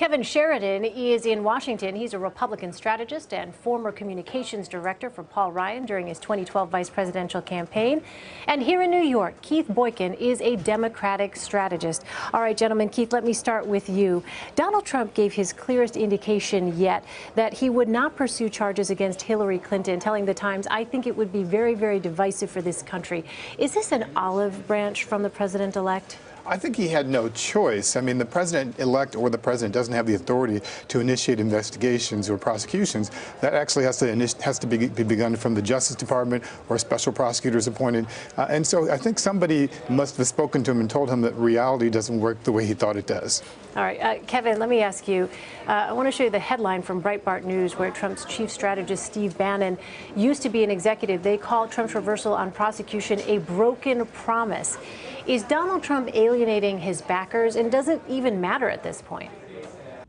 Kevin Sheridan is in Washington. He's a Republican strategist and former communications director for Paul Ryan during his 2012 vice presidential campaign. And here in New York, Keith Boykin is a Democratic strategist. All right, gentlemen, Keith, let me start with you. Donald Trump gave his clearest indication yet that he would not pursue charges against Hillary Clinton, telling the Times, "I think it would be very, very divisive for this country." Is this an olive branch from the president-elect? I think he had no choice. I mean, the president-elect or the president doesn't have the authority to initiate investigations or prosecutions. That actually has to be begun from the Justice Department or special prosecutors appointed. And so I think somebody must have spoken to him and told him that reality doesn't work the way he thought it does. All right, Kevin, let me ask you. I want to show you the headline from Breitbart News where Trump's chief strategist, Steve Bannon, used to be an executive. They called Trump's reversal on prosecution a broken promise. Is Donald Trump alienating his backers, and does it even matter at this point?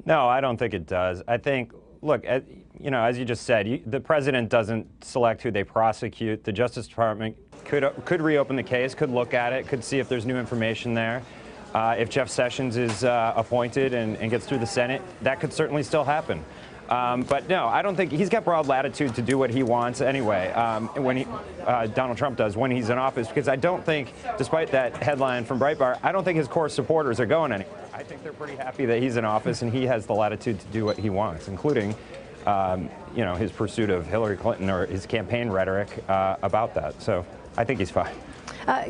No, I don't think it does. I think, look, you know, as you just said, the president doesn't select who they prosecute. The Justice Department could reopen the case, could look at it, could see if there's new information there. If Jeff Sessions is appointed and gets through the Senate, that could certainly still happen. But no, I don't think he's got broad latitude to do what he wants anyway, when Donald Trump does when he's in office, because I don't think, despite that headline from Breitbart, I don't think his core supporters are going anywhere. I think they're pretty happy that he's in office and he has the latitude to do what he wants, including you know, his pursuit of Hillary Clinton or his campaign rhetoric about that. So I think he's fine.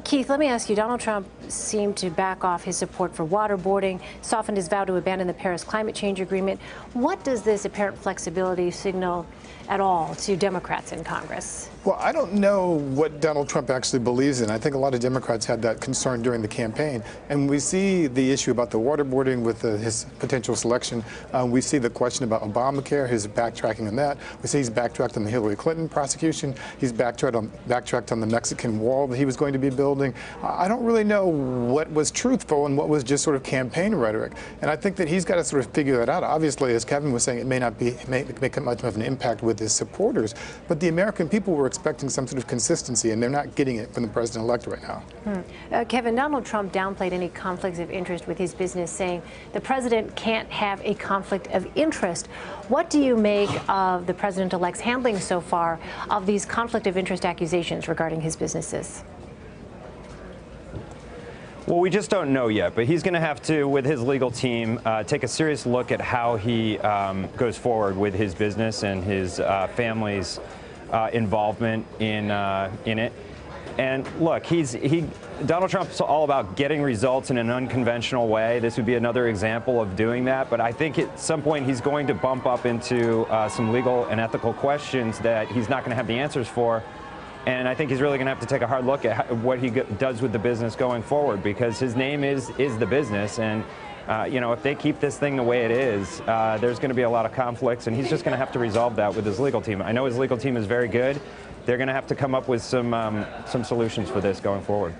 Keith, let me ask you, Donald Trump seemed to back off his support for waterboarding, softened his vow to abandon the Paris climate change agreement. What does this apparent flexibility signal at all to Democrats in Congress? Well, I don't know what Donald Trump actually believes in. I think a lot of Democrats had that concern during the campaign. And we see the issue about the waterboarding with his potential selection. We see the question about Obamacare, his backtracking on that. We see he's backtracked on the Hillary Clinton prosecution. He's backtracked on the Mexican wall that he was going to be building. I don't really know what was truthful and what was just sort of campaign rhetoric. And I think that he's got to sort of figure that out. Obviously, as Kevin was saying, it may not make much of an impact with his supporters, but the American people were expecting some sort of consistency, and they're not getting it from the president-elect right now. Kevin, Donald Trump downplayed any conflicts of interest with his business, saying the president can't have a conflict of interest. What do you make of the president-elect's handling so far of these conflict of interest accusations regarding his businesses? Well, we just don't know yet, but he's going to have to, with his legal team, take a serious look at how he goes forward with his business and his family's involvement in it. And look, Donald Trump's all about getting results in an unconventional way. This would be another example of doing that. But I think at some point he's going to bump up into some legal and ethical questions that he's not going to have the answers for. And I think he's really going to have to take a hard look at what he does with the business going forward, because his name is the business. And, you know, if they keep this thing the way it is, there's going to be a lot of conflicts, and he's just going to have to resolve that with his legal team. I know his legal team is very good. They're going to have to come up with some solutions for this going forward.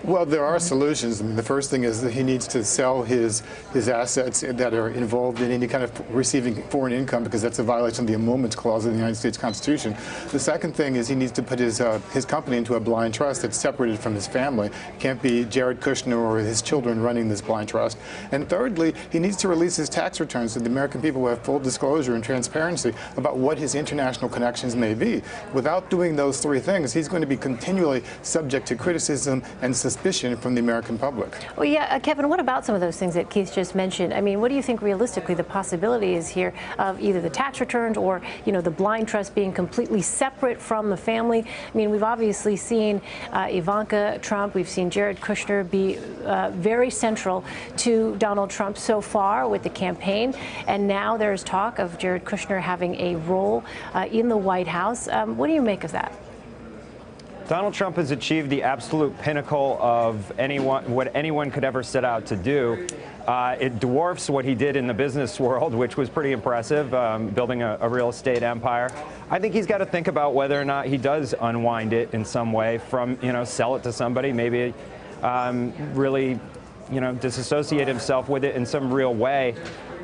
Well, there are solutions. I mean, the first thing is that he needs to sell his assets that are involved in any kind of receiving foreign income, because that's a violation of the Emoluments Clause of the United States Constitution. The second thing is he needs to put his company into a blind trust that's separated from his family. It can't be Jared Kushner or his children running this blind trust. And thirdly, he needs to release his tax returns so the American people will have full disclosure and transparency about what his international connections may be. Without doing those three things, he's going to be continually subject to criticism and suspicion from the American public. Well, yeah, Kevin, what about some of those things that Keith just mentioned? I mean, what do you think realistically the possibility is here of either the tax returns or, you know, the blind trust being completely separate from the family? I mean, we've obviously seen Ivanka Trump, we've seen Jared Kushner be very central to Donald Trump so far with the campaign, and now there's talk of Jared Kushner having a role in the White House. What do you make of that? Donald Trump has achieved the absolute pinnacle of what anyone could ever set out to do. It dwarfs what he did in the business world, which was pretty impressive, building a real estate empire. I think he's got to think about whether or not he does unwind it in some way from, you know, sell it to somebody, maybe really, you know, disassociate himself with it in some real way.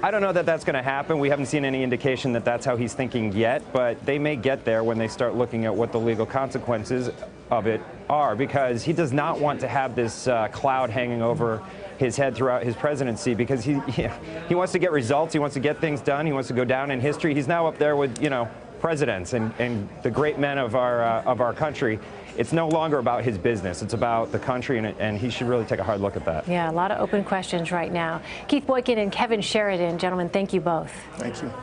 I don't know that that's going to happen. We haven't seen any indication that that's how he's thinking yet, but they may get there when they start looking at what the legal consequences of it are, because he does not want to have this cloud hanging over his head throughout his presidency, because he wants to get results, he wants to get things done, he wants to go down in history. He's now up there with, presidents and the great men of our country. It's no longer about his business. It's about the country, and he should really take a hard look at that. Yeah, a lot of open questions right now. Keith Boykin and Kevin Sheridan, gentlemen, thank you both. Thank you.